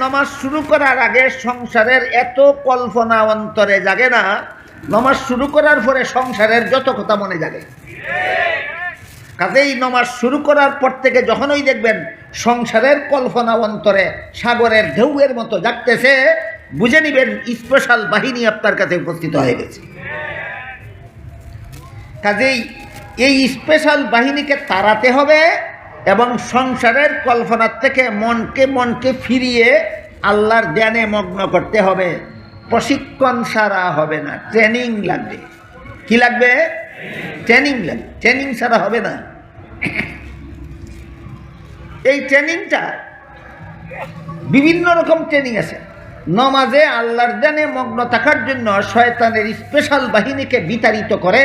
নামাজ শুরু করার আগে সংসারের এত কল্পনা অন্তরে জাগে না, নামাজ শুরু করার পরে সংসারের যত কথা মনে জাগে। কাজেই নামাজ শুরু করার পর থেকে যখনই দেখবেন সংসারের কল্পনা অন্তরে সাগরের ঢেউয়ের মতো জাগতেছে, বুঝে নিবেন স্পেশাল বাহিনী আপনার কাছে উপস্থিত হয়ে গেছে। কাজেই এই স্পেশাল বাহিনীকে তাড়াতে হবে এবং সংসারের কল্পনার থেকে মনকে ফিরিয়ে আল্লাহর ধ্যানে মগ্ন করতে হবে। প্রশিক্ষণ ছাড়া হবে না, ট্রেনিং লাগবে। কি লাগবে? ট্রেনিং লাগবে। ট্রেনিং ছাড়া হবে না। এই ট্রেনিংটা বিভিন্ন রকম ট্রেনিং আছে। নামাজে আল্লাহর ধ্যানে মগ্ন থাকার জন্য শয়তানের স্পেশাল বাহিনীকে বিতাড়িত করে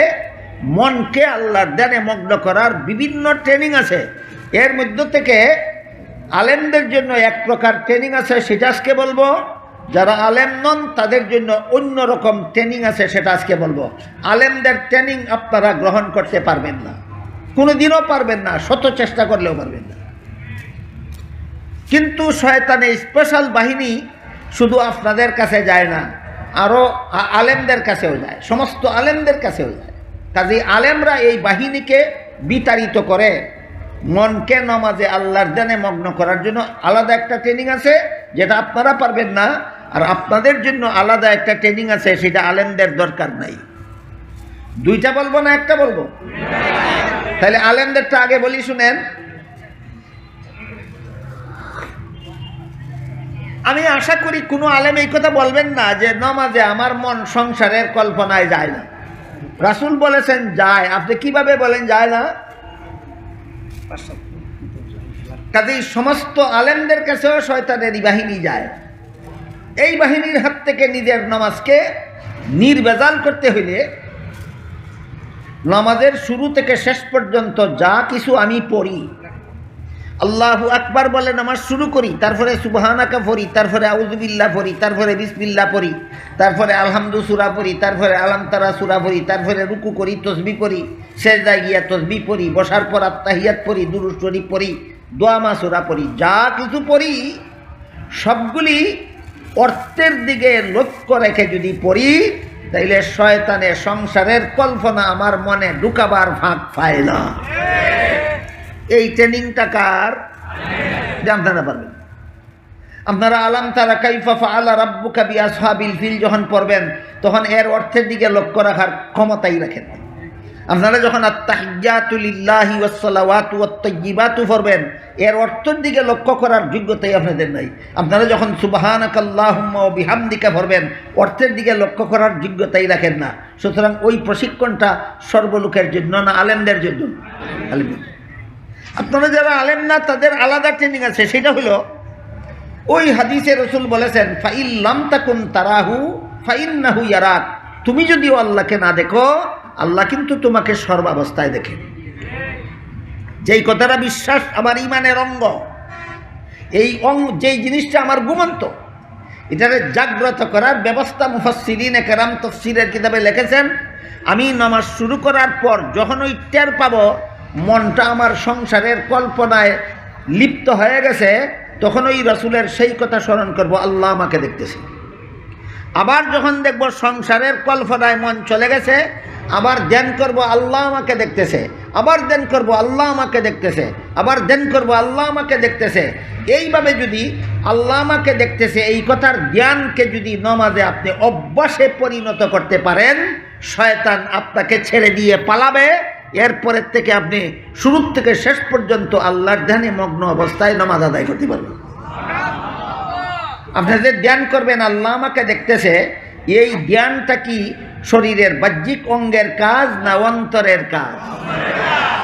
মনকে আল্লাহর ধ্যানে মগ্ন করার বিভিন্ন ট্রেনিং আছে। এর মধ্য থেকে আলেমদের জন্য এক প্রকার ট্রেনিং আছে, সেটা আজকে বলবো। যারা আলেম নন তাদের জন্য অন্য রকম ট্রেনিং আছে, সেটা আজকে বলবো। আলেমদের ট্রেনিং আপনারা গ্রহণ করতে পারবেন না, কোনোদিনও পারবেন না, শত চেষ্টা করলেও পারবেন না। কিন্তু শয়তানের স্পেশাল বাহিনী শুধু আপনাদের কাছে যায় না, আরও আলেমদের কাছেও যায়, সমস্ত আলেমদের কাছেও যায়। কাজেই আলেমরা এই বাহিনীকে বিতাড়িত করে মনকে নামাজে আল্লাহর ধ্যানে মগ্ন করার জন্য আলাদা একটা ট্রেনিং আছে, যেটা আপনারা পারবেন না। আর আপনাদের জন্য আলাদা একটা ট্রেনিং আছে, সেটা আলেমদের দরকার নাই। দুইটা বলবো না একটা বলবো? তাহলে আলেমদেরটা আগে বলি, শুনেন। আমি আশা করি কোনো আলেম এই কথা বলবেন না যে নামাজে আমার মন সংসারের কল্পনায় যায় না। রাসূল বলেছেন যায়, আপনি কিভাবে বলেন যায় না? কাজেই সমস্ত আলেমদের কাছেও শয়তানের বাহিনী যায়। এই বাহিনীর হাত থেকে নিজের নামাজকে নির্ভেজাল করতে হইলে নামাজের শুরু থেকে শেষ পর্যন্ত যা কিছু আমি পড়ি, আল্লাহু আকবার বলে নামাজ শুরু করি, তারপরে সুবহানাকা পড়ি, তারপরে আউযুবিল্লাহ পড়ি, তারপরে বিসমিল্লাহ পড়ি, তারপরে আলহামদু সূরা পড়ি, তারপরে আলাম তারা সূরা পড়ি, তারপরে রুকু করি, তসবিহ পড়ি, সেজদায় গিয়া তসবিহ পড়ি, বসার পর আত্তাহিয়াত পড়ি, দুরূদ শরীফ পড়ি, দোয়া মাসুরা পড়ি, যা কিছু পড়ি সবগুলি অর্থের দিকে লক্ষ্য রেখে যদি পড়ি, তাইলে শয়তানের সংসারের কল্পনা আমার মনে ঢুকাবার ফাঁক পায় না। এই ট্রেনিংটা কার? জানতে না পারবেন আপনারা। আলাম তারা কাইফা ফাআলা রাব্বুকা বিআসহাবিল ফিল যখন পড়বেন, তখন এর অর্থের দিকে লক্ষ্য রাখার ক্ষমতাই রাখেন। আপনারা যখন আত্তাহিয়াতু লিল্লাহি ওয়াস সালাওয়াতু ওয়াত তাইয়্যিবাতু পড়বেন, এর অর্থের দিকে লক্ষ্য করার যোগ্যতাই আপনাদের নাই। আপনারা যখন সুবহানাকাল্লাহুম্মা ওয়া বিহামদিকা পড়বেন, অর্থের দিকে লক্ষ্য করার যোগ্যতাই রাখেন না। সুতরাং ওই প্রশিক্ষণটা সর্বলোকের জন্য না, আলেমদের জন্য। আলেমদের। আপনারা যারা আলেম না তাদের আলাদা ট্রেনিং আছে, সেটা হলো ওই হাদিসে রাসূল বলেছেন ফাইল লাম তাকুন তারাহু ফাইন্নাহু ইয়ারাক। তুমি যদিও আল্লাহকে না দেখো, আল্লাহ কিন্তু তোমাকে সর্বাবস্থায় দেখে। যেই কথাটা বিশ্বাস আমার ইমানের অঙ্গ, যেই জিনিসটা আমার ঘুমন্ত, এটাকে জাগ্রত করার ব্যবস্থা মুফাসসিরিনে কেরাম তাফসীরের কিতাবে লিখেছেন। আমি নামাজ শুরু করার পর যখন ওই টের পাবো মনটা আমার সংসারের কল্পনায় লিপ্ত হয়ে গেছে, তখন ওই রাসূলের সেই কথা স্মরণ করব, আল্লাহ আমাকে দেখতেছে। আবার যখন দেখব সংসারের কল্পনায় মন চলে গেছে, আবার ধ্যান করব, আল্লাহ আমাকে দেখতেছে। আবার ধ্যান করব, আল্লাহ আমাকে দেখতেছে। আবার ধ্যান করব, আল্লাহ আমাকে দেখতেছে। এইভাবে যদি আল্লাহ আমাকে দেখতেছে এই কথার জ্ঞানকে যদি নামাজে আপনি অভ্যাসে পরিণত করতে পারেন, শয়তান আপনাকে ছেড়ে দিয়ে পালাবে। এরপরের থেকে আপনি শুরু থেকে শেষ পর্যন্ত আল্লাহর ধ্যানে মগ্ন অবস্থায় নামাজ আদায় করতে পারবেন। আপনি যে ধ্যান করবেন আল্লাহ আমাকে দেখতেছে, এই ধ্যানটা কি শরীরের বাহ্যিক অঙ্গের কাজ না অন্তরের কাজ?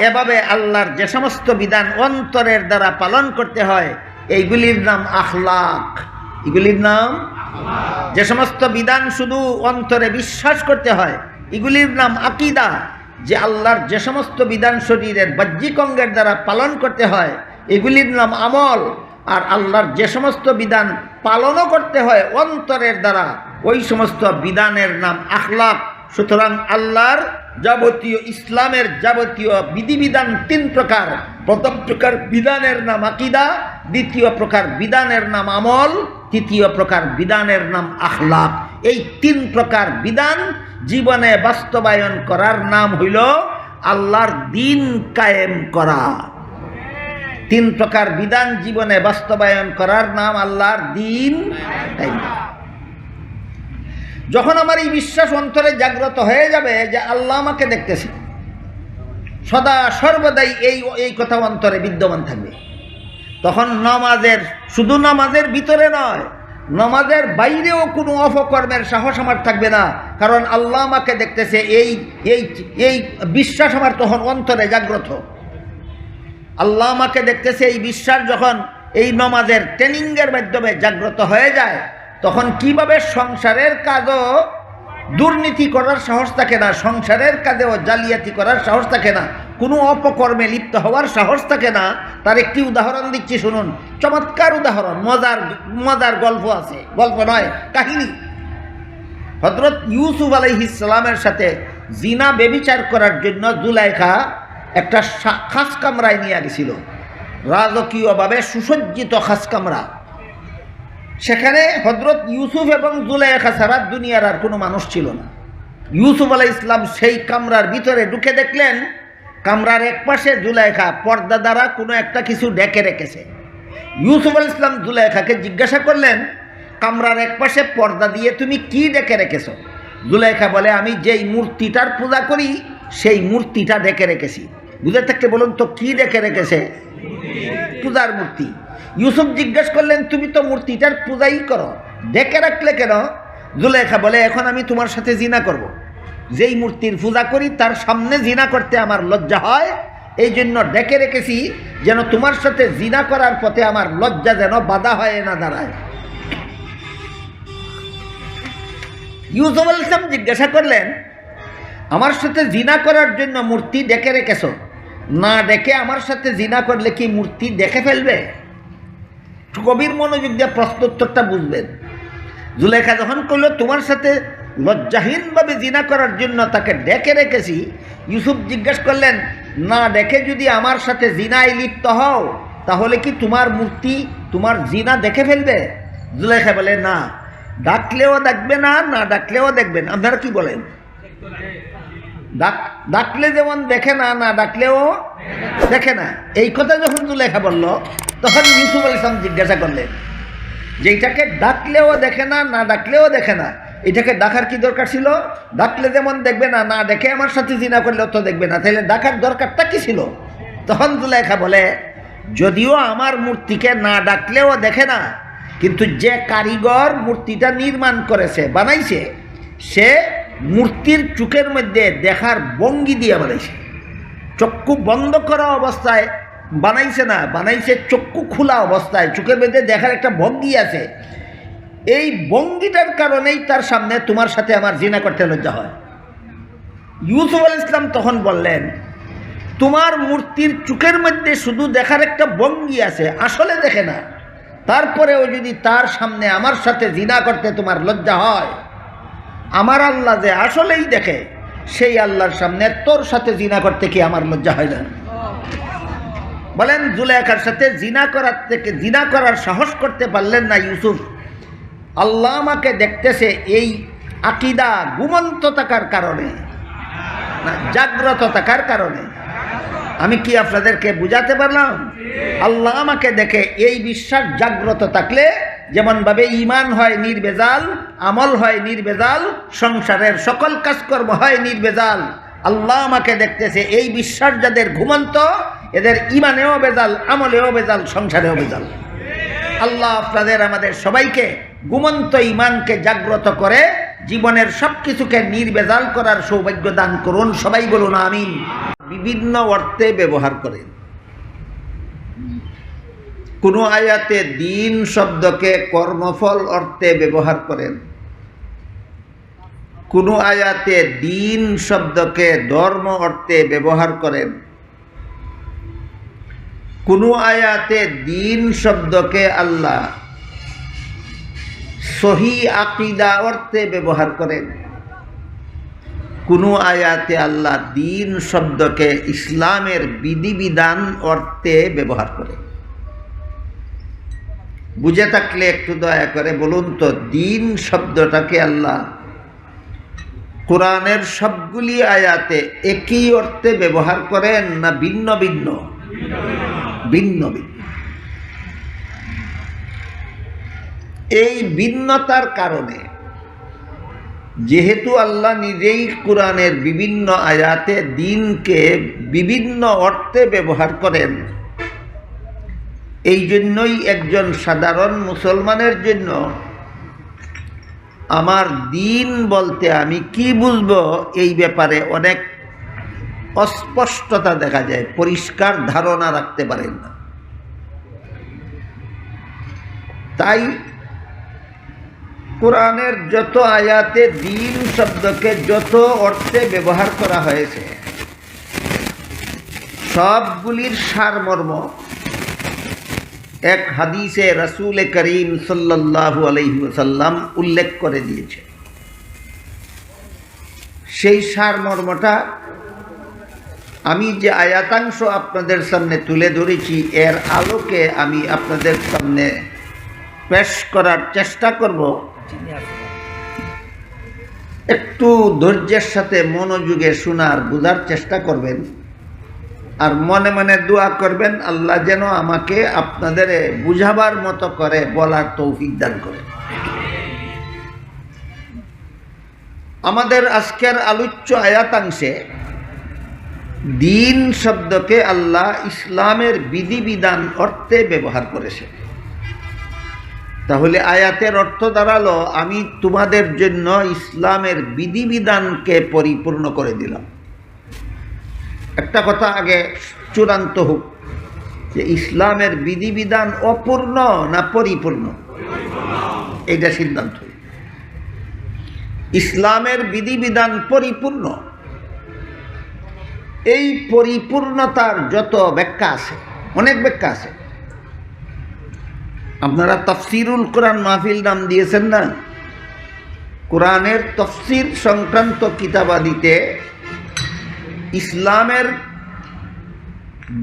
এভাবে আল্লাহর যে সমস্ত বিধান অন্তরের দ্বারা পালন করতে হয়, এইগুলির নাম আখলাক। এগুলির নাম, যে সমস্ত বিধান শুধু অন্তরে বিশ্বাস করতে হয়, এগুলির নাম আকীদা। যে আল্লাহর যে সমস্ত বিধান শরীরের বাহ্যিক অঙ্গের দ্বারা পালন করতে হয়, এগুলির নাম আমল। আর আল্লাহর যে সমস্ত বিধান পালনও করতে হয় অন্তরের দ্বারা, ওই সমস্ত বিধানের নাম আখলাক। সুতরাং আল্লাহর যাবতীয় ইসলামের যাবতীয় বিধিবিধান তিন প্রকার। প্রথম প্রকার বিধানের নাম আকীদা, দ্বিতীয় প্রকার বিধানের নাম আমল, তৃতীয় প্রকার বিধানের নাম আখলাক। এই 3 প্রকার বিধান জীবনে বাস্তবায়ন করার নাম হইল আল্লাহর দ্বীন কায়েম করা। 3 প্রকার বিধান জীবনে বাস্তবায়ন করার নাম আল্লাহর দ্বীন কায়েম করা। যখন আমার এই বিশ্বাস অন্তরে জাগ্রত হয়ে যাবে যে আল্লাহ আমাকে দেখতেছে, সদা সর্বদাই এই কথা অন্তরে বিদ্যমান থাকবে, তখন নামাজের, শুধু নামাজের ভিতরে নয়, নামাজের বাইরেও কোনো অপকর্মের সাহস আমার থাকবে না, কারণ আল্লাহ আমাকে দেখতেছে। এই বিশ্বাস আমার তখন অন্তরে জাগ্রত। আল্লাহ আমাকে দেখতেছে এই বিশ্বাস যখন এই নামাজের ট্রেনিংয়ের মাধ্যমে জাগ্রত হয়ে যায়, তখন কিভাবে সংসারের কাজও দুর্নীতি করার সাহস থাকে না, সংসারের কাজেও জালিয়াতি করার সাহস থাকে না, কোনো অপকর্মে লিপ্ত হওয়ার সাহস থাকে না। তার একটি উদাহরণ দিচ্ছি, শুনুন, চমৎকার উদাহরণ, মজার গল্প আছে, গল্প নয়, কাহিনী। হযরত ইউসুফ আলাইহিস সালামের সাথে জিনা বেবিচার করার জন্য জুলাইখা একটা খাস কামরায় নিয়ে গেছিল, রাজকীয়ভাবে সুসজ্জিত খাস কামরা। সেখানে হযরত ইউসুফ এবং জুলাইখা ছাড়া দুনিয়ার আর কোনো মানুষ ছিল না। ইউসুফ আলাইহিস সালাম সেই কামরার ভিতরে ঢুকে দেখলেন কামরার এক পাশে জুলাইখা পর্দা দ্বারা কোনো একটা কিছু ঢেকে রেখেছে। ইউসুফ আলাইহিস সালাম জুলাইখাকে জিজ্ঞাসা করলেন, কামরার এক পাশে পর্দা দিয়ে তুমি কি ঢেকে রেখেছো? জুলাইখা বলে, আমি যেই মূর্তিটার পূজা করি সেই মূর্তিটা ঢেকে রেখেছি। বুঝে থাকতে বলুন তো কি ঢেকে রেখেছে? পূজার মূর্তি। ইউসুফ জিজ্ঞেস করলেন, তুমি তো মূর্তিটার পূজাই করো, ঢেকে রাখলে কেন? জুলাইখা বলে, এখন আমি তোমার সাথে জিনা করব। যেই মূর্তির পূজা করি তার সামনে জিনা করতে আমার লজ্জা হয়, এই জন্য ঢেকে রেখেছি, যেন তোমার সাথে জিনা করার পথে আমার লজ্জা যেন বাধা হয়ে না দাঁড়ায়। ইউসুফ আলাইহিস সালাম জিজ্ঞাসা করলেন, আমার সাথে জিনা করার জন্য মূর্তি ঢেকে রেখেছো, না ডেকে আমার সাথে জিনা করলে কি মূর্তি দেখে ফেলবে? গভীর মনোযোগ দিয়ে প্রশ্নোত্তরটা বুঝবেন। জুলেখা যখন করল তোমার সাথে লজ্জাহীনভাবে জিনা করার জন্য তাকে ডেকে রেখেছি, ইউসুফ জিজ্ঞাসা করলেন, না ডেকে যদি আমার সাথে জিনায় লিপ্ত হও তাহলে কি তোমার মূর্তি তোমার জিনা দেখে ফেলবে? জুলেখা বলে, না, ডাকলেও দেখবে না, না ডাকলেও দেখবেন। আপনারা কি বলেন? ডাকলে যেমন দেখে না, না ডাকলেও দেখে না। এই কথা যখন জুলেখা বলল, তখন ইউসুফ আলাইহিস সালাম জিজ্ঞাসা করলেন, যে এটাকে ডাকলেও দেখে না, না ডাকলেও দেখে না, এটাকে ডাকার কি দরকার ছিল? ডাকলে যেমন দেখবে না, না দেখে আমার সাথে জিনা করলেও তো দেখবে না, তাহলে ডাকার দরকারটা কি ছিল? তখন জুলেখা বলে, যদিও আমার মূর্তিকে না ডাকলেও দেখে না, কিন্তু যে কারিগর মূর্তিটা নির্মাণ করেছে, বানাইছে, সে মূর্তির চোখের মধ্যে দেখার ভঙ্গি দিয়ে বানাইছে। চক্ষু বন্ধ করা অবস্থায় বানাইছে না, বানাইছে চক্ষু খোলা অবস্থায়, চোখের মধ্যে দেখার একটা ভঙ্গি আছে। এই ভঙ্গিটার কারণেই তার সামনে তোমার সাথে আমার জিনা করতে লজ্জা হয়। ইউসুফ আলাইহিস সালাম তখন বললেন, তোমার মূর্তির চোখের মধ্যে শুধু দেখার একটা ভঙ্গি আছে, আসলে দেখে না, তারপরেও যদি তার সামনে আমার সাথে জিনা করতে তোমার লজ্জা হয়, আমার আল্লাহ যে আসলেই দেখে, সেই আল্লাহর সামনে তোর সাথে জিনা করতে কি আমার লজ্জা হয় না? বলেন, জুলেখার সাথে জিনা করার সাহস করতে পারলেন না ইউসুফ। আল্লাহ আমাকে দেখতেছে এই আকীদা ঘুমন্ত থাকার কারণে, না জাগ্রত থাকার কারণে। আমি কি আপনাদেরকে বুঝাতে পারলাম? আল্লাহ আমাকে দেখে এই বিশ্বাস জাগ্রত থাকলে যেমনভাবে ঈমান হয় নির্ভেজাল, আমল হয় নির্ভেজাল, সংসারের সকল কাজকর্ম হয় নির্ভেজাল, আল্লাহ আমাকে দেখতেছে এই বিশ্বাস যাদের ঘুমন্ত, এদের ঈমানেও বেজাল, আমলেও বেজাল, সংসারেও বেজাল। আল্লাহ আপনাদের আমাদের সবাইকে ঘুমন্ত ঈমানকে জাগ্রত করে জীবনের সব কিছুকে নির্ভেজাল করার সৌভাগ্য দান করুন। সবাই বলুন আমিন। বিভিন্ন অর্থে ব্যবহার করেন। কোনো আয়াতে দিন শব্দকে কর্মফল অর্থে ব্যবহার করেন, কোনো আয়াতে দিন শব্দকে ধর্ম অর্থে ব্যবহার করেন, কোনো আয়াতে দিন শব্দকে আল্লাহ সহি আকীদা অর্থে ব্যবহার করেন, কোনো আয়াতে আল্লাহ দিন শব্দকে ইসলামের বিধিবিধান অর্থে ব্যবহার করেন। বুঝে থাকলে একটু দয়া করে বলুন তো, দিন শব্দটাকে আল্লাহ কোরআনের সবগুলি আয়াতে একই অর্থে ব্যবহার করেন না ভিন্ন ভিন্ন? ভিন্ন ভিন্ন। এই ভিন্নতার কারণে, যেহেতু আল্লাহ নিজেই কোরআনের বিভিন্ন আয়াতে দিনকে বিভিন্ন অর্থে ব্যবহার করেন, এই জন্যই একজন সাধারণ মুসলমানের জন্য আমার দিন বলতে আমি কি বুঝবো এই ব্যাপারে অনেক অস্পষ্টতা দেখা যায়, পরিষ্কার ধারণা রাখতে পারেন না। তাই কোরআনের যত আয়াতে দিন শব্দকে যত অর্থে ব্যবহার করা হয়েছে, সবগুলির সারমর্ম এক হাদিসে রাসূল করিম সাল্লাল্লাহু আলাইহি ওয়াসাল্লাম উল্লেখ করে দিয়েছে। সেই সারমর্মটা আমি যে আয়াতাংশ আপনাদের সামনে তুলে ধরেছি, এর আলোকে আমি আপনাদের সামনে পেশ করার চেষ্টা করব। একটু ধৈর্যের সাথে মনোযোগে শোনার বোঝার চেষ্টা করবেন, আর মনে মনে দোয়া করবেন আল্লাহ যেন আমাকে আপনাদের বুঝাবার মতো করে বলার তৌফিক দান করেন। আমাদের আজকের আলোচ্য আয়াতাংশে দিন শব্দকে আল্লাহ ইসলামের বিধিবিধান অর্থে ব্যবহার করেছে। তাহলে আয়াতের অর্থ দাঁড়ালো, আমি তোমাদের জন্য ইসলামের বিধিবিধানকে পরিপূর্ণ করে দিলাম। একটা কথা আগে চূড়ান্ত হোক, যে ইসলামের বিধিবিধান অপূর্ণ না পরিপূর্ণ, এইটা সিদ্ধান্ত। ইসলামের বিধিবিধান পরিপূর্ণ। এই পরিপূর্ণতার যত ব্যাখ্যা আছে, অনেক ব্যাখ্যা আছে। আপনারা তাফসিরুল কোরআন মাহফিল নাম দিয়েছেন না? কোরআনের তাফসির সংক্রান্ত কিতাবাদিতে ইসলামের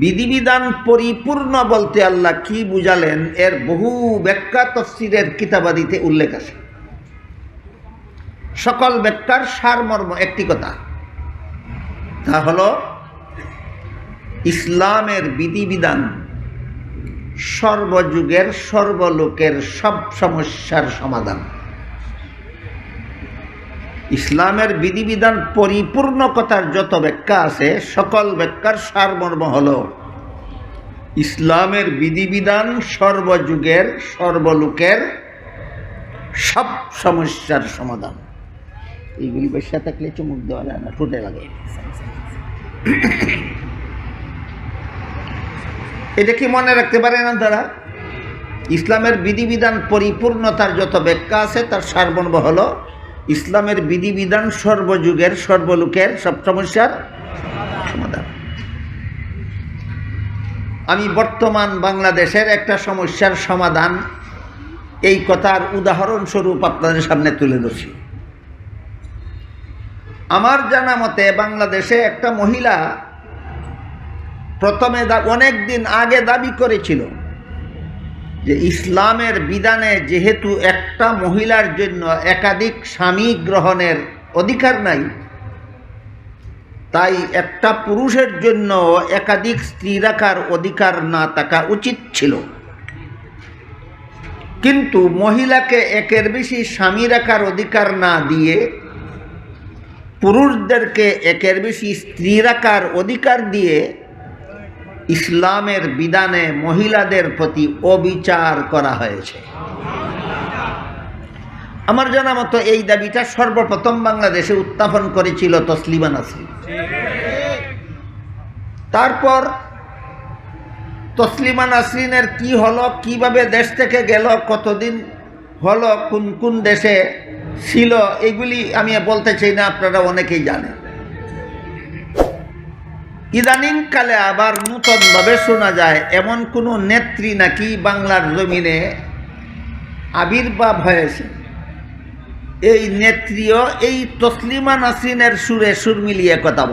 বিধিবিধান পরিপূর্ণ বলতে আল্লাহ কি বুঝালেন, এর বহু ব্যাখ্যা তাফসিরের কিতাবাদিতে উল্লেখ আছে। সকল ব্যাখ্যার সারমর্ম একটি কথা, তা হলো ইসলামের বিধিবিধান সর্বযুগের সর্বলোকের সব সমস্যার সমাধান। ইসলামের বিধিবিধান পরিপূর্ণ কথার যত ব্যাখ্যা আছে, সকল ব্যাখ্যার সারমর্ম হল ইসলামের বিধিবিধান সর্বযুগের সর্বলোকের সব সমস্যার সমাধান। এইগুলি বেশা থাকলে চুমুক দেওয়া যায় না, ঠোঁটে লাগে। এটা কি মনে রাখতে পারেন আপনারা? ইসলামের বিধিবিধান পরিপূর্ণতার যত ব্যাখ্যা আছে, তার সারমর্ম হল ইসলামের বিধিবিধান সর্বযুগের সর্বলোকের সব সমস্যার সমাধান। আমি বর্তমান বাংলাদেশের একটা সমস্যার সমাধান এই কথার উদাহরণস্বরূপ আপনাদের সামনে তুলে ধরছি। আমার জানা মতে বাংলাদেশে একটা মহিলা প্রথমে অনেক দিন আগে দাবি করেছিল যে ইসলামের বিধানে যেহেতু একটা মহিলার জন্য একাধিক স্বামী গ্রহণের অধিকার নাই, তাই একটা পুরুষের জন্য একাধিক স্ত্রী রাখার অধিকার না থাকা উচিত ছিল। কিন্তু মহিলাকে একের বেশি স্বামী রাখার অধিকার না দিয়ে পুরুষদেরকে একের বেশি স্ত্রী রাখার অধিকার দিয়ে ইসলামের বিধানে মহিলাদের প্রতি অবিচার করা হয়েছে। আমার জানা মতো এই দাবিটা সর্বপ্রথম বাংলাদেশে উত্থাপন করেছিল তসলিমা নাসরিন। তারপর তসলিমা নাসরিনের কি হলো, কিভাবে দেশ থেকে গেল, কতদিন হলো, কোন কোন দেশে ছিল, এগুলি আমি বলতে চাই না, আপনারা অনেকেই জানেন। ইদানিং কালে আবার নূতনভাবে শোনা যায় এমন কোনো নেত্রী নাকি বাংলার জমিনে আবির্ভাব হয়েছে। এই নেত্রীও এই তসলিমা নাসরিনের সুরে সুর মিলিয়ে কথা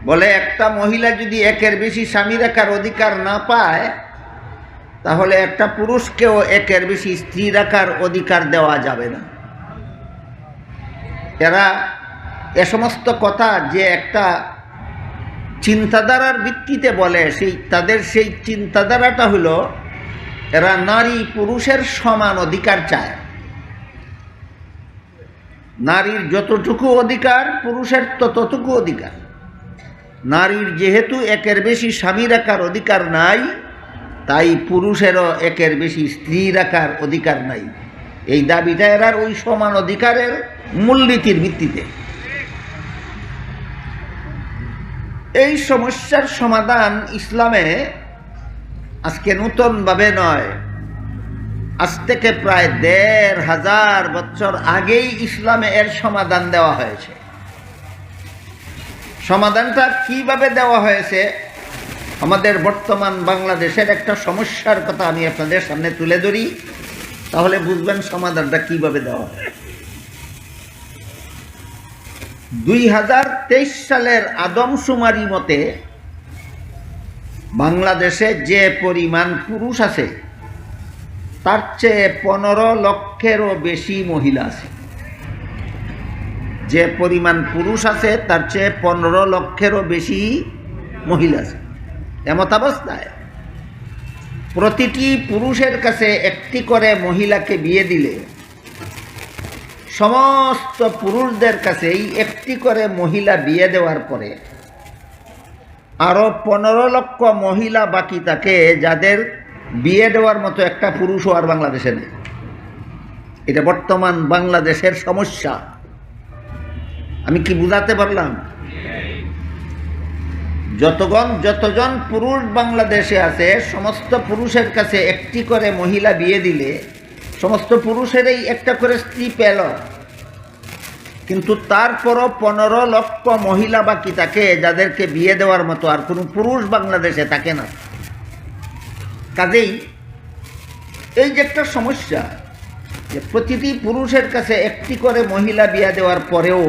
বলে একটা মহিলা যদি একের বেশি স্বামী রাখার অধিকার না পায়, তাহলে একটা পুরুষকেও একের বেশি স্ত্রী রাখার অধিকার দেওয়া যাবে না। এরা এ সমস্ত কথা যে একটা চিন্তাধারার ভিত্তিতে বলে, তাদের সেই চিন্তাধারাটা হলো এরা নারী পুরুষের সমান অধিকার চায়। নারীর যতটুকু অধিকার পুরুষের ততটুকু অধিকার। নারীর যেহেতু একের বেশি স্বামী রাখার অধিকার নাই, তাই পুরুষেরও একের বেশি স্ত্রী রাখার অধিকার নাই। এই দাবিটা এরার ওই সমান অধিকারের মূলনীতির ভিত্তিতে। এই সমস্যার সমাধান ইসলামে আজকে নূতনভাবে নয়, আজ থেকে প্রায় ১৫০০ বছর আগেই ইসলামে এর সমাধান দেওয়া হয়েছে। সমাধানটা কিভাবে দেওয়া হয়েছে? আমাদের বর্তমান বাংলাদেশের একটা সমস্যার কথা আমি আপনাদের সামনে তুলে ধরি, তাহলে বুঝবেন সমাধানটা কিভাবে দেওয়া হয়। ২০২৩ সালের আদমশুমারি মতে বাংলাদেশে যে পরিমাণ পুরুষ আছে তার চেয়ে ১৫ লক্ষেরও বেশি মহিলা আছে। যে পরিমাণ পুরুষ আছে তার চেয়ে ১৫ লক্ষেরও বেশি মহিলা আছে। এমত অবস্থায় প্রতিটি পুরুষের কাছে একটি করে মহিলাকে বিয়ে দিলে সমস্ত পুরুষদের কাছেই একটি করে মহিলা বিয়ে দেওয়ার পরে আরও ১৫ লক্ষ মহিলা বাকি থাকে, যাদের বিয়ে দেওয়ার মতো একটা পুরুষও আর বাংলাদেশে নেই। এটা বর্তমান বাংলাদেশের সমস্যা। আমি কি বুঝাতে পারলাম? যতজন পুরুষ বাংলাদেশে আছে সমস্ত পুরুষের কাছে একটি করে মহিলা বিয়ে দিলে সমস্ত পুরুষেরই একটা করে স্ত্রী পেল, কিন্তু তারপরও ১৫ লক্ষ মহিলা বাকি থাকে যাদেরকে বিয়ে দেওয়ার মতো আর কোনো পুরুষ বাংলাদেশে থাকে না। কাজেই এই যে একটা সমস্যা, যে প্রতিটি পুরুষের কাছে একটি করে মহিলা বিয়ে দেওয়ার পরেও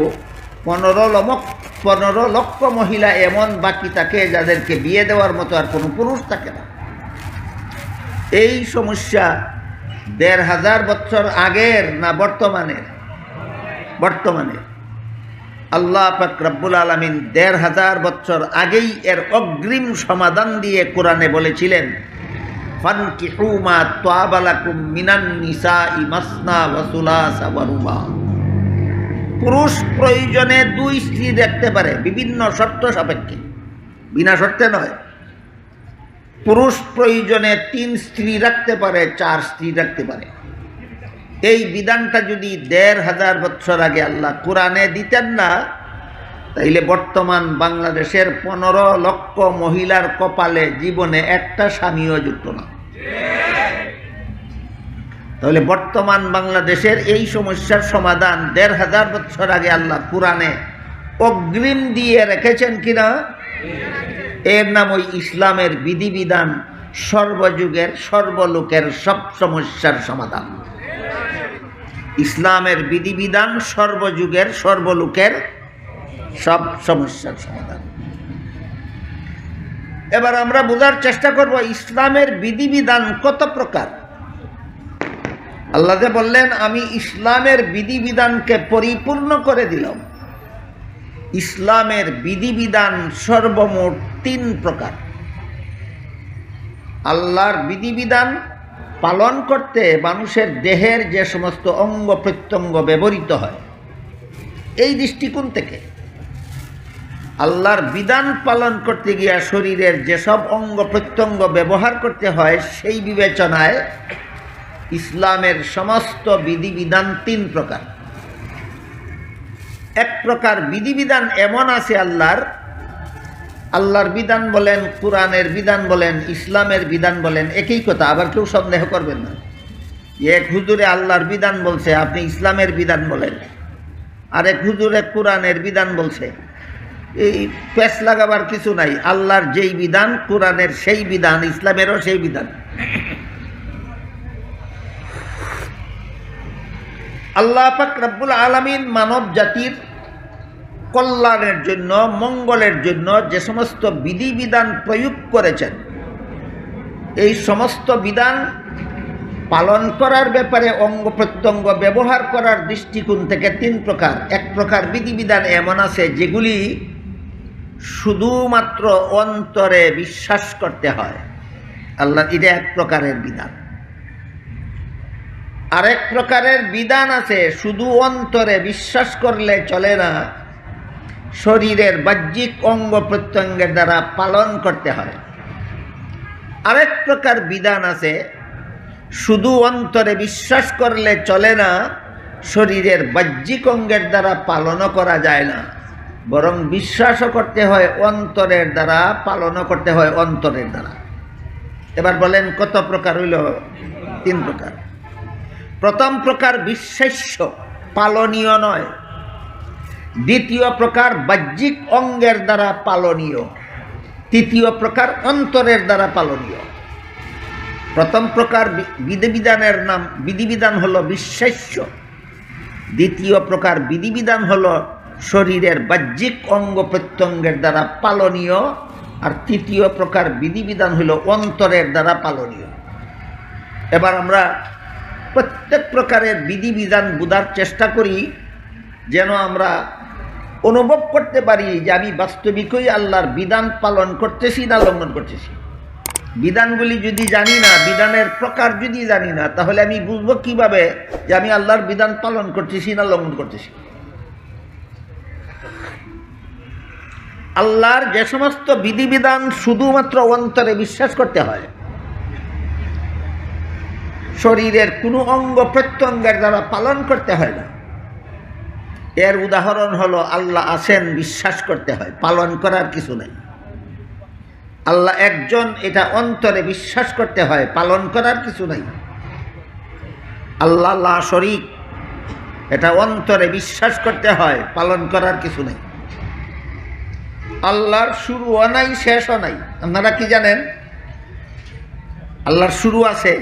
১৫ লক্ষ মহিলা এমন বাকি থাকে যাদেরকে বিয়ে দেওয়ার মতো আর কোনো পুরুষ থাকে না। এই সমস্যা ১৫০০ বছর আগের না বর্তমানে আল্লাহ পাক রব্বুল আলামিন ১৫০০ বছর আগেই এর অগ্রিম সমাধান দিয়ে কোরআনে বলেছিলেন, ফানকিহু মা তাবা লাকুম মিনান নিসাই মাসনা ওয়া সুলাসা ওয়া রুবা। পুরুষ প্রয়োজনে ২ স্ত্রী রাখতে পারে, বিভিন্ন শর্ত সাপেক্ষে, বিনা শর্তে নয়। পুরুষ প্রয়োজনে ৩ স্ত্রী রাখতে পারে, ৪ স্ত্রী রাখতে পারে। এই বিধানটা যদি ১৫০০ বছর আগে আল্লাহ কোরআনে দিতেন না, তাইলে বর্তমান বাংলাদেশের ১৫ লক্ষ মহিলার কপালে জীবনে একটা স্বামীও যুক্ত না। তাহলে বর্তমান বাংলাদেশের এই সমস্যার সমাধান ১৫০০ বছর আগে আল্লাহ কোরআনে অগ্রিম দিয়ে রেখেছেন কিনা? এর নাম ওই ইসলামের বিধিবিধান, সর্বযুগের সর্বলোকের সব সমস্যার সমাধান। ইসলামের বিধিবিধান সর্বযুগের সর্বলোকের সব সমস্যার সমাধান। এবার আমরা বোঝার চেষ্টা করব ইসলামের বিধিবিধান কত প্রকার। আল্লাহ যে বললেন, আমি ইসলামের বিধিবিধানকে পরিপূর্ণ করে দিলাম। ইসলামের বিধিবিধান সর্বমোট ৩ প্রকার। আল্লাহর বিধিবিধান পালন করতে মানুষের দেহের যে সমস্ত অঙ্গ প্রত্যঙ্গ ব্যবহৃত হয়, এই দৃষ্টিকোণ থেকে আল্লাহর বিধান পালন করতে গিয়া শরীরের যেসব অঙ্গ প্রত্যঙ্গ ব্যবহার করতে হয়, সেই বিবেচনায় ইসলামের সমস্ত বিধিবিধান ৩ প্রকার। এক প্রকার বিধিবিধান এমন আছে আল্লাহর বিধান বলেন, কোরআনের বিধান বলেন, ইসলামের বিধান বলেন, একই কথা। আবার কেউ সন্দেহ করবেন না, এক হুজুরে আল্লাহর বিধান বলছে, আপনি ইসলামের বিধান বলেন, আর এক হুজুরে কোরআনের বিধান বলছে। এই পেশ লাগাবার কিছু নাই। আল্লাহর যেই বিধান, কোরআনের সেই বিধান, ইসলামেরও সেই বিধান। আল্লাহ পাক রব্বুল আলামিন মানব জাতির কল্যাণের জন্য, মঙ্গলের জন্য যে সমস্ত বিধিবিধান প্রয়োগ করেছেন, এই সমস্ত বিধান পালন করার ব্যাপারে অঙ্গ প্রত্যঙ্গ ব্যবহার করার দৃষ্টিকোণ থেকে তিন প্রকার। এক প্রকার বিধিবিধান এমন আছে যেগুলি শুধুমাত্র অন্তরে বিশ্বাস করতে হয়, আল্লাহ, এটা এক প্রকারের বিধান। আরেক প্রকারের বিধান আছে শুধু অন্তরে বিশ্বাস করলে চলে না, শরীরের বাহ্যিক অঙ্গ প্রত্যঙ্গের দ্বারা পালন করতে হয়। আরেক প্রকার বিধান আছে শুধু অন্তরে বিশ্বাস করলে চলে না, শরীরের বাহ্যিক অঙ্গের দ্বারা পালনও করা যায় না, বরং বিশ্বাসও করতে হয় অন্তরের দ্বারা, পালনও করতে হয় অন্তরের দ্বারা। এবার বলেন কত প্রকার হইল? তিন প্রকার। প্রথম প্রকার বিশ্বাস্য, পালনীয় নয়। দ্বিতীয় প্রকার বাহ্যিক অঙ্গের দ্বারা পালনীয়। তৃতীয় প্রকার অন্তরের দ্বারা পালনীয়। প্রথম প্রকার বিধিবিধানের নাম বিধিবিধান হলো বিশ্বাস্য, দ্বিতীয় প্রকার বিধিবিধান হলো শরীরের বাহ্যিক অঙ্গ প্রত্যঙ্গের দ্বারা পালনীয়, আর তৃতীয় প্রকার বিধিবিধান হলো অন্তরের দ্বারা পালনীয়। এবার আমরা প্রত্যেক প্রকারের বিধিবিধান বোঝার চেষ্টা করি, যেন আমরা অনুভব করতে পারি যে আমি বাস্তবিকই আল্লাহর বিধান পালন করতেছি না লঙ্ঘন করতেছি। বিধানগুলি যদি জানি না, বিধানের প্রকার যদি জানি না, তাহলে আমি বুঝবো কিভাবে যে আমি আল্লাহর বিধান পালন করতেছি না লঙ্ঘন করতেছি। আল্লাহর যে সমস্ত বিধিবিধান শুধুমাত্র অন্তরে বিশ্বাস করতে হয়, শরীরের কোনো অঙ্গ প্রত্যঙ্গের দ্বারা পালন করতে হয় না, এর উদাহরণ হলো আল্লাহ আছেন, বিশ্বাস করতে হয়, পালন করার কিছু নেই। আল্লাহ একজন, এটা অন্তরে বিশ্বাস করতে হয়, পালন করার কিছু নাই। আল্লাহ লা শরীক, এটা অন্তরে বিশ্বাস করতে হয়, পালন করার কিছু নেই। আল্লাহর শুরুও নাই, শেষও নাই। আপনারা কি জানেন? আল্লাহর শুরু আছে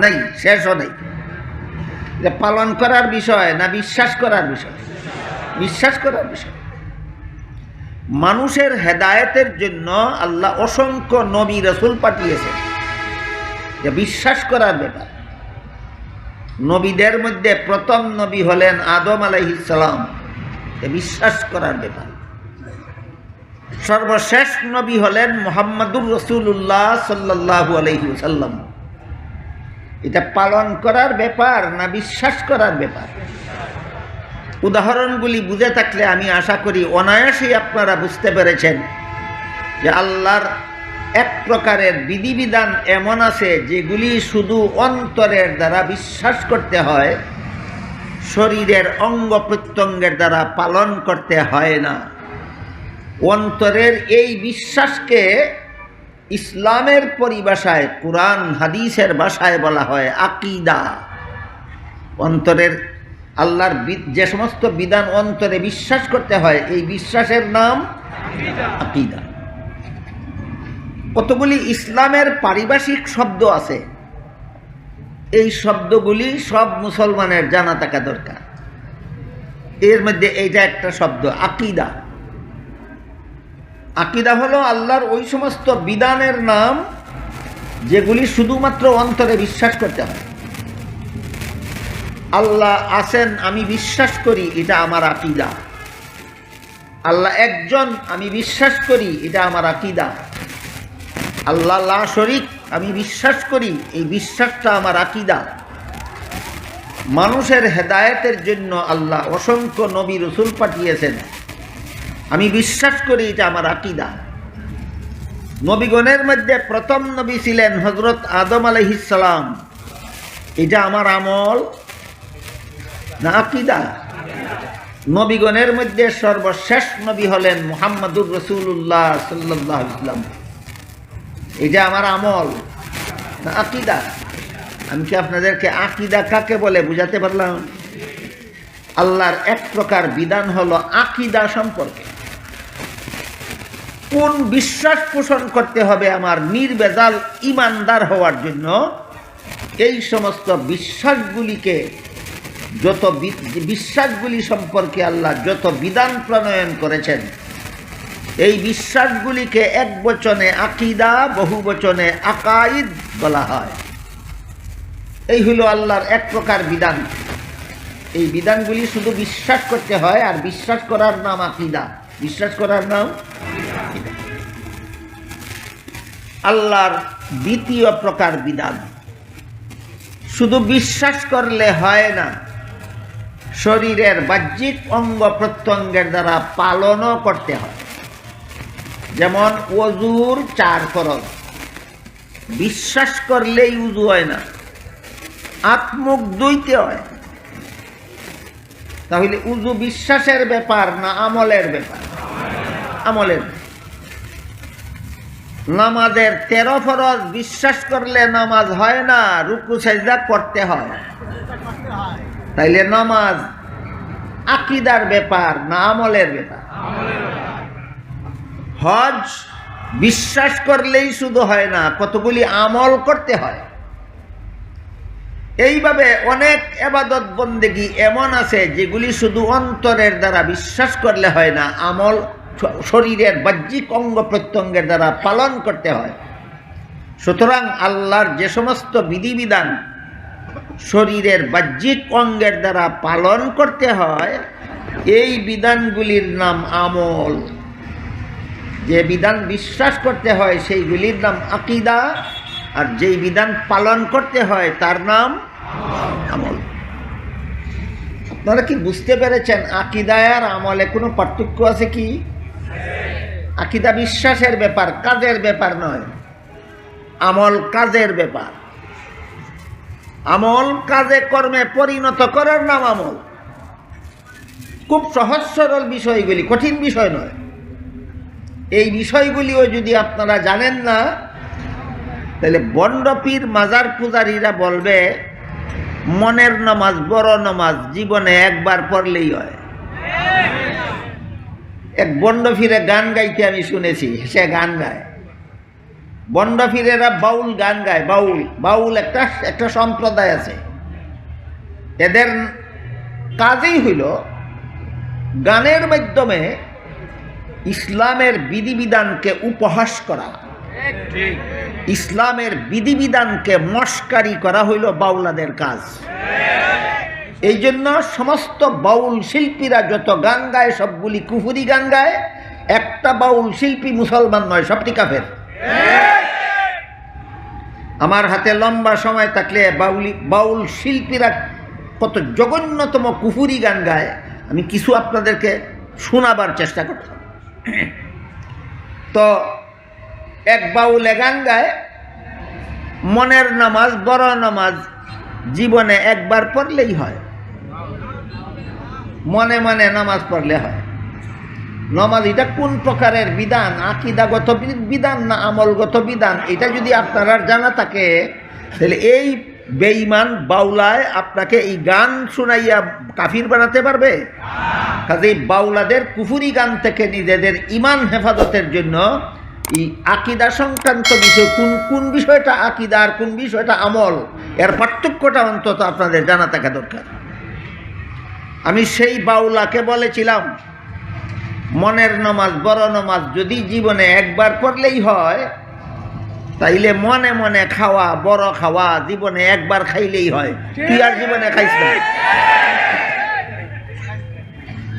নাই, শেষও নাই। এটা পালন করার বিষয় না বিশ্বাস করার বিষয়? বিশ্বাস করার বিষয়। মানুষের হেদায়েতের জন্য আল্লাহ অসংখ্য নবী রাসূল পাঠিয়েছেন, যে বিশ্বাস করার ব্যাপার। নবীদের মধ্যে প্রথম নবী হলেন আদম আলাইহিস সালাম, বিশ্বাস করার ব্যাপার। সর্বশেষ নবী হলেন মুহাম্মাদুর রাসূলুল্লাহ সাল্লাল্লাহু আলাইহি ওয়াসাল্লাম। এটা পালন করার ব্যাপার না বিশ্বাস করার ব্যাপার? উদাহরণগুলি বুঝে থাকলে আমি আশা করি অনায়াসেই আপনারা বুঝতে পেরেছেন যে আল্লাহর এক প্রকারের বিধিবিধান এমন আছে যেগুলি শুধু অন্তরের দ্বারা বিশ্বাস করতে হয়, শরীরের অঙ্গ প্রত্যঙ্গের দ্বারা পালন করতে হয় না। অন্তরের এই বিশ্বাসকে ইসলামের পরিভাষায়, কুরআন হাদিসের ভাষায় বলা হয় আকীদা। অন্তরের আল্লাহর যে সমস্ত বিধান অন্তরে বিশ্বাস করতে হয়, এই বিশ্বাসের নাম আকীদা। কতগুলি ইসলামের পারিভাষিক শব্দ আছে, এই শব্দগুলি সব মুসলমানের জানা থাকা দরকার। এর মধ্যে এইটা একটা শব্দ, আকীদা। আকীদা হলো আল্লাহর ওই সমস্ত বিধানের নাম যেগুলি শুধুমাত্র অন্তরে বিশ্বাস করতে হয়। আল্লাহ আছেন, আমি বিশ্বাস করি, এটা আমার আকীদা। আল্লাহ একজন, আমি বিশ্বাস করি, এটা আমার আকীদা। আল্লাহ লা শরীক, আমি বিশ্বাস করি, এই বিশ্বাসটা আমার আকীদা। মানুষের হেদায়েতের জন্য আল্লাহ অসংখ্য নবী রাসূল পাঠিয়েছেন, আমি বিশ্বাস করি, এটা আমার আকীদা। নবীগণের মধ্যে প্রথম নবী ছিলেন হযরত আদম আলাইহিস সালাম, এটা আমার আমল না আকীদা? নবীগণের মধ্যে সর্বশেষ নবী হলেন মুহাম্মাদুর রাসূলুল্লাহ সাল্লাল্লাহু আলাইহি ওয়াসাল্লাম, এটা আমার আমল না আকীদা? আমি কি আপনাদেরকে আকীদা কাকে বলে বুঝাতে পারলাম? আল্লাহর এক প্রকার বিধান হলো আকীদা সম্পর্কে। কোন বিশ্বাস পোষণ করতে হবে আমার নির্ভেজাল ঈমানদার হওয়ার জন্য, এই সমস্ত বিশ্বাসগুলিকে, যত বিশ্বাসগুলি সম্পর্কে আল্লাহ যত বিধান প্রণয়ন করেছেন, এই বিশ্বাসগুলিকে এক বচনে আকিদা, বহু বচনে আকাইদ বলা হয়। এই হলো আল্লাহর এক প্রকার বিধান। এই বিধানগুলি শুধু বিশ্বাস করতে হয়, আর বিশ্বাস করার নাম আকিদা। বিশ্বাস করার নাম আকিদা। আল্লাহর দ্বিতীয় প্রকার বিধান, শুধু বিশ্বাস করলে হয় না, শরীরের বাহ্যিক অঙ্গ প্রত্যঙ্গের দ্বারা পালনও করতে হয়। যেমন ওযুর 4 ফরজ, বিশ্বাস করলেই উযু হয় না, আত্মুখ ধুইতে হয়। তাহলে উযু বিশ্বাসের ব্যাপার না আমলের ব্যাপার? আমলের। নামাজের 13 ফরজ বিশ্বাস করলে নামাজ হয় না, রুকু সাজদা করতে হয়। তাইলে নামাজ আকীদার ব্যাপার না আমলের ব্যাপার? হজ বিশ্বাস করলেই শুধু হয় না, কতগুলি আমল করতে হয়। এইভাবে অনেক ইবাদত বন্দেগী এমন আছে যেগুলি শুধু অন্তরের দ্বারা বিশ্বাস করলে হয় না, আমল শরীরের বাহ্যিক অঙ্গ প্রত্যঙ্গের দ্বারা পালন করতে হয়। সুতরাং আল্লাহর যে সমস্ত বিধিবিধান শরীরের বাহ্যিক অঙ্গের দ্বারা পালন করতে হয়, এই বিধানগুলির নাম আমল। যে বিধান বিশ্বাস করতে হয় সেইগুলির নাম আকীদা, আর যেই বিধান পালন করতে হয় তার নাম আমল। আপনারা কি বুঝতে পেরেছেন আকীদা আর আমলে কোনো পার্থক্য আছে কি? আকীদা বিশ্বাসের ব্যাপার, কাজের ব্যাপার নয়। আমল কাজের ব্যাপার। আমল কাজে কর্মে পরিণত করার নাম আমল। খুব সহজ সরল বিষয়গুলি, কঠিন বিষয় নয়। এই বিষয়গুলিও যদি আপনারা জানেন না, তাহলে বন্ডপীর মাজার পূজারীরা বলবে মনের নামাজ বড় নামাজ, জীবনে একবার পড়লেই হয়। এক বন্ডপীরে গান গাইতে আমি শুনেছি, সে গান গায়। বন্ডপীরেরা বাউল গান গায়। বাউল একটা সম্প্রদায় আছে, এদের কাজই হইল গানের মাধ্যমে ইসলামের বিধিবিধানকে উপহাস করা, ইসলামের বিধিবিধানকে মস্কারি করা হইল বাউলাদের কাজ। এই জন্য সমস্ত বাউল শিল্পীরা যত গান গায় সবগুলি কুফরি গান গায়। একটা বাউল শিল্পী মুসলমান নয়, সবটি কাফের। আমার হাতে লম্বা সময় থাকলে বাউল শিল্পীরা কত জঘন্যতম কুফরি গান গায় আমি কিছু আপনাদেরকে শোনাবার চেষ্টা করতাম। তো এক বাউলে গান গায় মনের নামাজ বড় নামাজ, জীবনে একবার পড়লেই হয়। মনে মনে নামাজ পড়লে হয়। নামাজ এটা কোন প্রকারের বিধান, আকীদাগত বিধান না আমলগত বিধান, এটা যদি আপনারা জানা থাকে, তাহলে এই বেঈমান বাউলায় আপনাকে এই গান শুনাইয়া কাফির বানাতে পারবে? কাজে বাউলাদের কুফুরি গান থেকে নিজেদের ইমান হেফাজতের জন্য এই আকীদা সংক্রান্ত বিষয়, কোন বিষয়টা আকীদা আর কোন বিষয়টা আমল, এর পার্থক্যটা অন্তত আপনাদের জানা থাকা দরকার। আমি সেই বাউলাকে বলেছিলাম মনের নামাজ বড় নামাজ যদি জীবনে একবার পড়লেই হয়, তাইলে মনে মনে খাওয়া বড় খাওয়া জীবনে একবার খাইলেই হয়। তুই আর জীবনে খাইস না,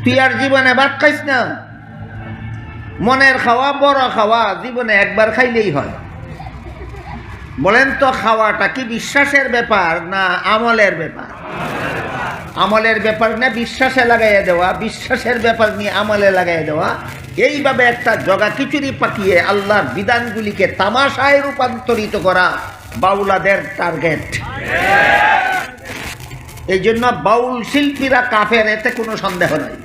তুই আর জীবনে ভাত খাইস না। মনের খাওয়া বড় খাওয়া জীবনে একবার খাইলেই হয়। বলেন তো খাওয়াটা কি বিশ্বাসের ব্যাপার না আমলের ব্যাপার? আমলের ব্যাপার না বিশ্বাসে লাগাইয়া দেওয়া, বিশ্বাসের ব্যাপার নিয়ে আমলে লাগাইয়া দেওয়া। এইভাবে একটা জগা খিচুড়ি পাকিয়ে আল্লাহর বিধানগুলিকে তামাশায় রূপান্তরিত করা বাউলাদের টার্গেট। এই জন্য বাউল শিল্পীরা কাফের, এতে কোনো সন্দেহ নাই।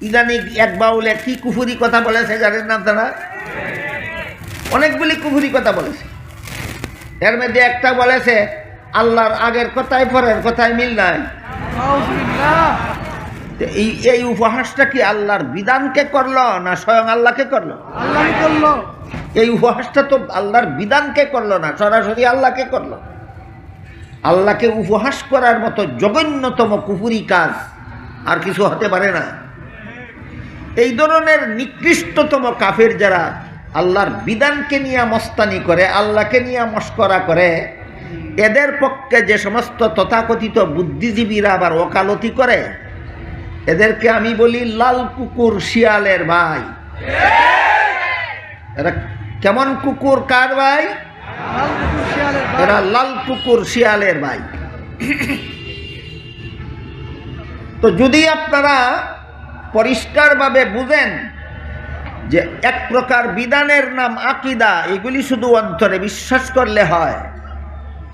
ইদানিং এক বাউলে কি কুফুরি কথা বলেছে জানেন না আপনারা? অনেকগুলি কুফুরি কথা বলেছে। এর মধ্যে একটা বলেছে আল্লাহর আগের কথায় পরের কথায় মিল নাই। এই উপহাসটা কি আল্লাহর বিধানকে করলো না স্বয়ং আল্লাহকে করলো? আল্লাহকে করলো। এই উপহাসটা তো আল্লাহর বিধানকে করলো না, সরাসরি আল্লাহকে করলো। আল্লাহকে উপহাস করার মতো জঘন্যতম কুফুরি কাজ আর কিছু হতে পারে না। এই ধরনের নিকৃষ্টতম কাফের যারা আল্লাহর বিধানকে নিয়ে মস্তানি করে, আল্লাহকে নিয়ে মস্করা করে, এদের পক্ষে যে সমস্ত তথাকথিত বুদ্ধিজীবীরা আবার ওকালতি করে, এদেরকে আমি বলি লাল কুকুর শিয়ালের ভাই। এরা কেমন কুকুর কার ভাই? এরা লাল কুকুর শিয়ালের ভাই। তো যদি আপনারা পরিষ্কারভাবে বুঝেন যে এক প্রকার বিধানের নাম আকীদা, এগুলি শুধু অন্তরে বিশ্বাস করলে হয়,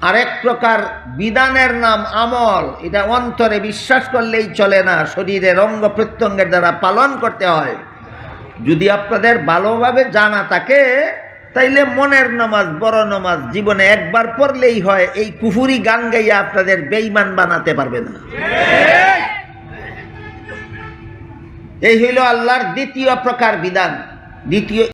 আরেক প্রকার বিধানের নাম আমল, এটা অন্তরে বিশ্বাস করলেই চলে না, শরীরের অঙ্গ প্রত্যঙ্গের দ্বারা পালন করতে হয়। যদি আপনাদের ভালোভাবে জানা থাকে তাইলে মনের নামাজ, বড় নামাজ জীবনে একবার পড়লেই হয়, এই কুফুরি গান গাইয়া আপনাদের বেঈমান বানাতে পারবে না। এই হইল আল্লাহর দ্বিতীয় প্রকার বিধান। দ্বিতীয়